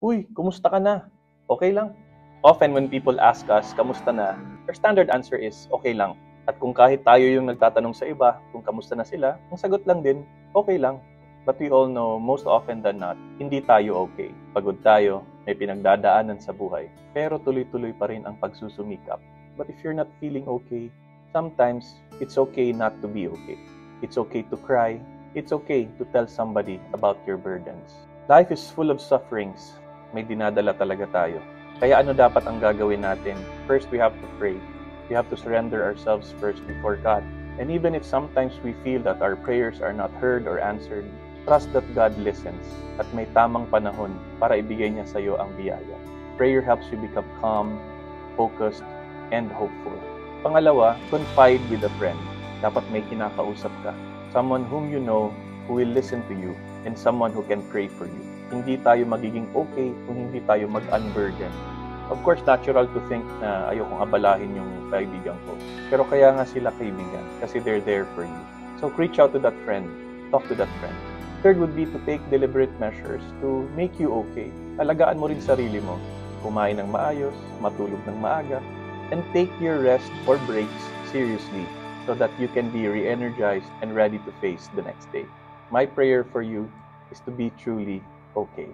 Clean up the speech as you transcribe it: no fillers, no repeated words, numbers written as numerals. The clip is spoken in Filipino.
Uy, kumusta ka na? Okay lang. Often when people ask us, kamusta na? Our standard answer is, okay lang. At kung kahit tayo yung nagtatanong sa iba kung kamusta na sila, ang sagot lang din, okay lang. But we all know, most often than not, hindi tayo okay. Pagod tayo, may pinagdadaanan sa buhay, pero tuloy-tuloy pa rin ang pagsusumikap. But if you're not feeling okay, sometimes it's okay not to be okay. It's okay to cry. It's okay to tell somebody about your burdens. Life is full of sufferings. May dinadala talaga tayo. Kaya ano dapat ang gagawin natin? First, we have to pray. We have to surrender ourselves first before God. And even if sometimes we feel that our prayers are not heard or answered, trust that God listens at may tamang panahon para ibigay niya sa iyo ang biyaya. Prayer helps you become calm, focused, and hopeful. Pangalawa, confide with a friend. Dapat may kinakausap ka. Someone whom you know who will listen to you and someone who can pray for you. Hindi tayo magiging okay kung hindi tayo mag-unburden. Of course, natural to think na ayokong abalahin yung kaibigan ko. Pero kaya nga sila kaibigan kasi they're there for you. So reach out to that friend. Talk to that friend. Third would be to take deliberate measures to make you okay. Alagaan mo rin sarili mo. Kumain ng maayos, matulog ng maaga, and take your rest or breaks seriously so that you can be re-energized and ready to face the next day. My prayer for you is to be truly okay.